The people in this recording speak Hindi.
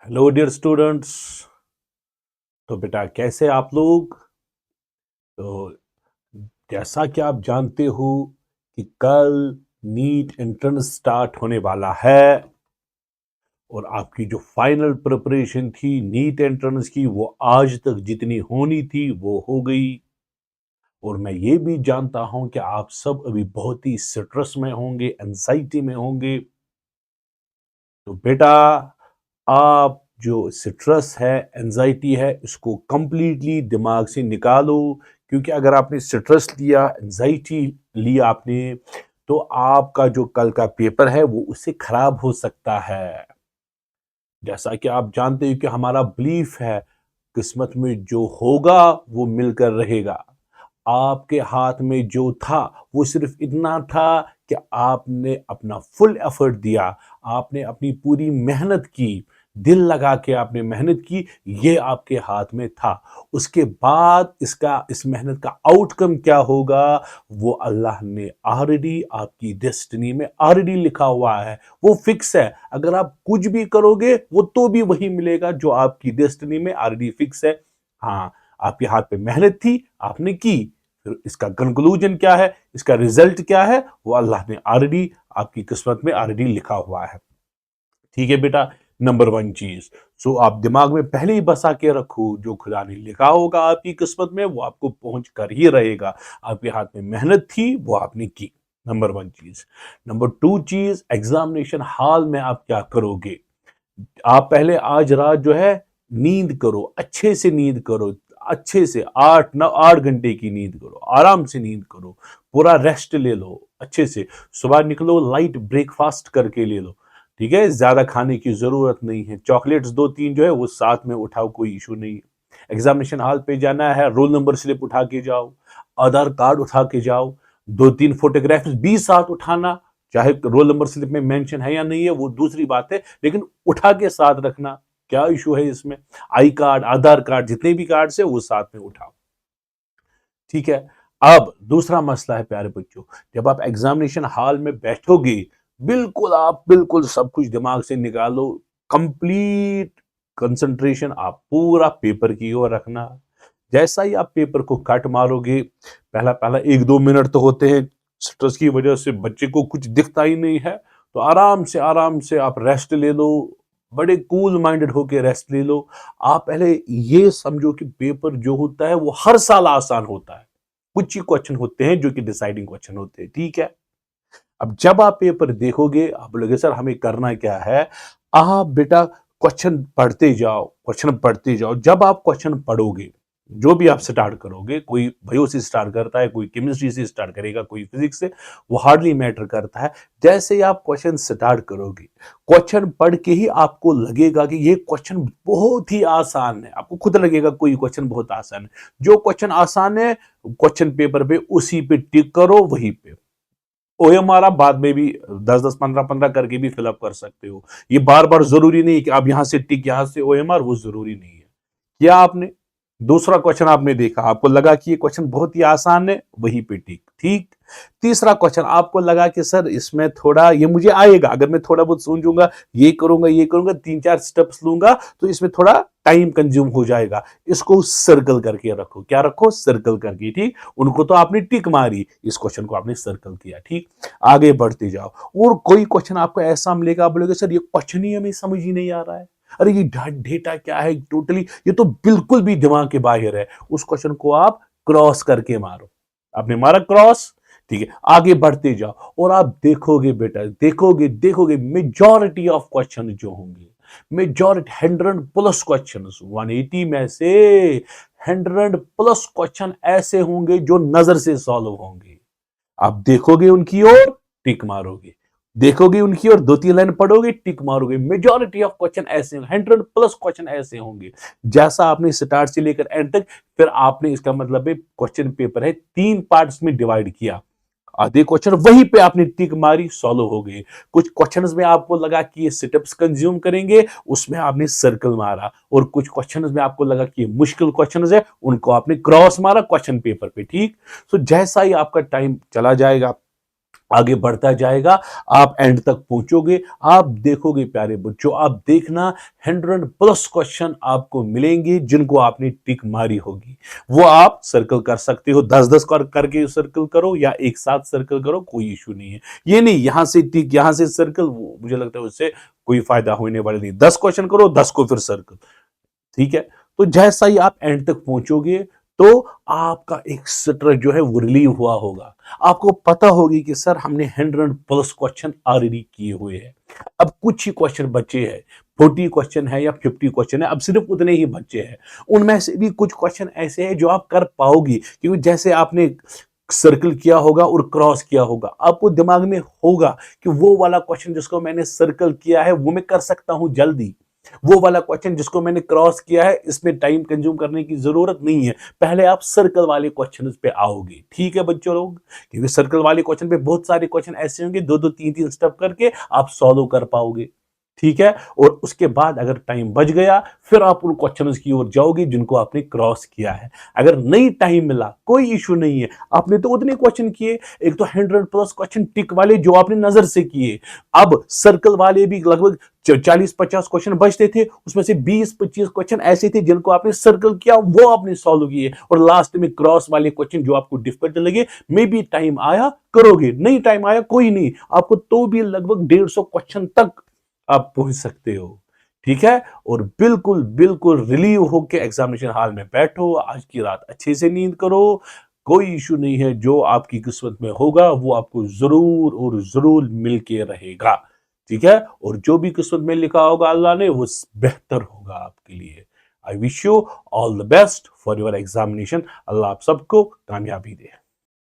Hello dear students. तो बेटा कैसे आप लोग। तो जैसा कि आप जानते हो कि कल नीट एंट्रेंस स्टार्ट होने वाला है और आपकी जो फाइनल प्रिपरेशन थी नीट एंट्रेंस की वो आज तक जितनी होनी थी वो हो गई। और मैं ये भी जानता हूं कि आप सब अभी बहुत ही स्ट्रेस में होंगे, एंजाइटी में होंगे। तो बेटा आप जो स्ट्रेस है, एंजाइटी है, इसको कंप्लीटली दिमाग से निकालो। क्योंकि अगर आपने स्ट्रेस लिया, एंजाइटी लिया आपने, तो आपका जो कल का पेपर है वो उससे खराब हो सकता है। जैसा कि आप जानते हो कि हमारा बिलीफ है, किस्मत में जो होगा वो मिलकर रहेगा। आपके हाथ में जो था वो सिर्फ इतना था कि आपने अपना फुल एफर्ट दिया, आपने अपनी पूरी मेहनत की, दिल लगा के आपने मेहनत की, ये आपके हाथ में था। उसके बाद इस मेहनत का आउटकम क्या होगा वो अल्लाह ने ऑलरेडी आपकी डेस्टिनी में ऑलरेडी लिखा हुआ है। वो फिक्स है। अगर आप कुछ भी करोगे वो तो भी वही मिलेगा जो आपकी डेस्टिनी में ऑलरेडी फिक्स है। हाँ, आपके हाथ पे मेहनत थी, आपने की। फिर इसका कंक्लूजन क्या है, इसका रिजल्ट क्या है, वो अल्लाह ने ऑलरेडी आपकी किस्मत में ऑलरेडी लिखा हुआ है। ठीक है बेटा। नंबर वन चीज, सो आप दिमाग में पहले ही बसा के रखो, जो खुदा ने लिखा होगा आपकी किस्मत में वो आपको पहुंच कर ही रहेगा। आपके हाथ में मेहनत थी, वो आपने की। नंबर वन चीज। नंबर टू चीज, एग्जामिनेशन हॉल में आप क्या करोगे। आप पहले आज रात जो है नींद करो, अच्छे से नींद करो, अच्छे से 8 घंटे की नींद करो, आराम से नींद करो, पूरा रेस्ट ले लो अच्छे से। सुबह निकलो, लाइट ब्रेकफास्ट करके ले लो। ठीक है, ज्यादा खाने की जरूरत नहीं है। चॉकलेट्स दो तीन जो है वो साथ में उठाओ, कोई इशू नहीं है। एग्जामिनेशन हॉल पे जाना है, रोल नंबर स्लिप उठा के जाओ, आधार कार्ड उठा के जाओ, दो तीन फोटोग्राफ्स भी साथ उठाना। चाहे रोल नंबर स्लिप में मेंशन है या नहीं है वो दूसरी बात है, लेकिन उठा के साथ रखना। क्या इशू है इसमें। आई कार्ड, आधार कार्ड, जितने भी कार्ड है वो साथ में उठाओ। ठीक है। अब दूसरा मसला है प्यारे बच्चों, जब आप एग्जामिनेशन हॉल में बैठोगे, बिल्कुल सब कुछ दिमाग से निकालो। कंप्लीट कंसंट्रेशन आप पूरा पेपर की ओर रखना। जैसा ही आप पेपर को कट मारोगे, पहला पहला 1-2 मिनट तो होते हैं, स्ट्रेस की वजह से बच्चे को कुछ दिखता ही नहीं है, तो आराम से आप रेस्ट ले लो। बड़े कूल माइंडेड होके रेस्ट ले लो। आप पहले ये समझो कि पेपर जो होता है वो हर साल आसान होता है। कुछ ही क्वेश्चन होते हैं जो कि डिसाइडिंग क्वेश्चन होते हैं। ठीक है। अब जब आप पेपर देखोगे, आप बोलोगे सर हमें करना क्या है। आप बेटा क्वेश्चन पढ़ते जाओ, क्वेश्चन पढ़ते जाओ। जब आप क्वेश्चन पढ़ोगे, जो भी आप स्टार्ट करोगे, कोई बायो से स्टार्ट करता है, कोई केमिस्ट्री से स्टार्ट करेगा, कोई फिजिक्स से, वो हार्डली मैटर करता है। जैसे ही आप क्वेश्चन स्टार्ट करोगे, क्वेश्चन पढ़ के ही आपको लगेगा कि ये क्वेश्चन बहुत ही आसान है। आपको खुद लगेगा कोई क्वेश्चन बहुत आसान है। जो क्वेश्चन आसान है, क्वेश्चन पेपर पे उसी पे टिक करो, वहीं पे ओएमआर आप बाद में भी 10-10, 15-15 करके भी फिलअप कर सकते हो। ये बार बार जरूरी नहीं कि आप यहां से टिक, यहां से ओएमआर, वो जरूरी नहीं है। क्या आपने दूसरा क्वेश्चन आपने देखा, आपको लगा कि ये क्वेश्चन बहुत ही आसान है, वहीं पे टिक। ठीक। तीसरा क्वेश्चन आपको लगा कि सर इसमें थोड़ा ये मुझे आएगा, अगर मैं थोड़ा बहुत समझूंगा, ये करूंगा, 3-4 स्टेप्स लूंगा, तो इसमें थोड़ा टाइम कंज्यूम हो जाएगा। इसको सर्कल करके रखो। क्या रखो, सर्कल करके। ठीक। उनको तो आपने टिक मारी, इस क्वेश्चन को आपने सर्कल किया। ठीक। आगे बढ़ते जाओ। और कोई क्वेश्चन आपको ऐसा मिलेगा, आप बोलोगे सर ये क्वेश्चन ही हमें समझ ही नहीं आ रहा है, अरे ये डेटा क्या है टोटली, ये तो बिल्कुल भी दिमाग के बाहर है। उस क्वेश्चन को आप क्रॉस करके मारो। आपने मारा क्रॉस। ठीक है, आगे बढ़ते जाओ और आप देखोगे बेटा, देखोगे मेजॉरिटी ऑफ क्वेश्चन जो होंगे, मेजॉरिटी 100+ क्वेश्चन, 180 में से 100+ क्वेश्चन ऐसे होंगे जो नजर से सॉल्व होंगे। आप देखोगे उनकी ओर, टिक मारोगे, देखोगे उनकी ओर, 2-3 लाइन पढ़ोगे, टिक मारोगे। मेजॉरिटी ऑफ क्वेश्चन ऐसे, 100+ क्वेश्चन ऐसे होंगे। जैसा आपने स्टार्ट से लेकर एंड तक, फिर आपने इसका मतलब है क्वेश्चन पेपर है 3 पार्ट्स में डिवाइड किया। आधे क्वेश्चन वहीं पे आपने टिक मारी, सॉल्व हो गए। कुछ क्वेश्चंस में आपको लगा कि ये स्टेप्स कंज्यूम करेंगे, उसमें आपने सर्कल मारा। और कुछ क्वेश्चंस में आपको लगा कि ये मुश्किल क्वेश्चंस है, उनको आपने क्रॉस मारा क्वेश्चन पेपर पे। ठीक। सो जैसा ही आपका टाइम चला जाएगा, आगे बढ़ता जाएगा, आप एंड तक पहुंचोगे। आप देखोगे प्यारे बच्चों, आप देखना 100+ क्वेश्चन आपको मिलेंगे जिनको आपने टिक मारी होगी। वो आप सर्कल कर सकते हो, 10-10 करके सर्कल करो या एक साथ सर्कल करो, कोई इशू नहीं है। ये नहीं यहां से टिक यहां से सर्कल, मुझे लगता है उससे कोई फायदा होने वाला नहीं। 10 क्वेश्चन करो, 10 को फिर सर्कल। ठीक है, तो जैसा ही आप एंड तक पहुंचोगे तो आपका एक स्ट्रेस जो है वो रिलीव हुआ होगा। आपको पता होगी कि सर हमने 100+ क्वेश्चन ऑलरेडी किए हुए हैं, अब कुछ ही क्वेश्चन बचे हैं। 40 क्वेश्चन है या 50 क्वेश्चन है, अब सिर्फ उतने ही बचे हैं। उनमें से भी कुछ क्वेश्चन ऐसे हैं जो आप कर पाओगी, क्योंकि जैसे आपने सर्कल किया होगा और क्रॉस किया होगा, आपको दिमाग में होगा कि वो वाला क्वेश्चन जिसको मैंने सर्कल किया है वो मैं कर सकता हूं जल्दी, वो वाला क्वेश्चन जिसको मैंने क्रॉस किया है इसमें टाइम कंज्यूम करने की जरूरत नहीं है। पहले आप सर्कल वाले क्वेश्चन पे आओगे। ठीक है बच्चों लोग, क्योंकि सर्कल वाले क्वेश्चन पे बहुत सारे क्वेश्चन ऐसे होंगे, 2-2 3-3 स्टेप करके आप सॉल्व कर पाओगे। ठीक है, और उसके बाद अगर टाइम बच गया फिर आप उन क्वेश्चंस की ओर जाओगे जिनको आपने क्रॉस किया है। अगर नहीं टाइम मिला कोई इशू नहीं है, आपने तो उतने क्वेश्चन किए, एक तो 100+ क्वेश्चन टिक वाले जो आपने नजर से किए, अब सर्कल वाले भी लगभग 40-50 क्वेश्चन बचते थे, उसमें से 20-25 क्वेश्चन ऐसे थे जिनको आपने सर्कल किया, वो आपने सॉल्व किए, और लास्ट में क्रॉस वाले क्वेश्चन जो आपको डिफिकल्ट लगे, मे बी टाइम आया करोगे, नहीं टाइम आया कोई नहीं, आपको तो भी लगभग 150 क्वेश्चन तक आप पहुंच सकते हो। ठीक है, और बिल्कुल बिल्कुल रिलीव होकर एग्जामिनेशन हॉल में बैठो, आज की रात अच्छे से नींद करो, कोई इशू नहीं है, जो आपकी किस्मत में होगा वो आपको जरूर और जरूर मिल के रहेगा। ठीक है, और जो भी किस्मत में लिखा होगा अल्लाह ने वो बेहतर होगा आपके लिए। I wish you all the best for your examination. अल्लाह आप सबको कामयाबी दे।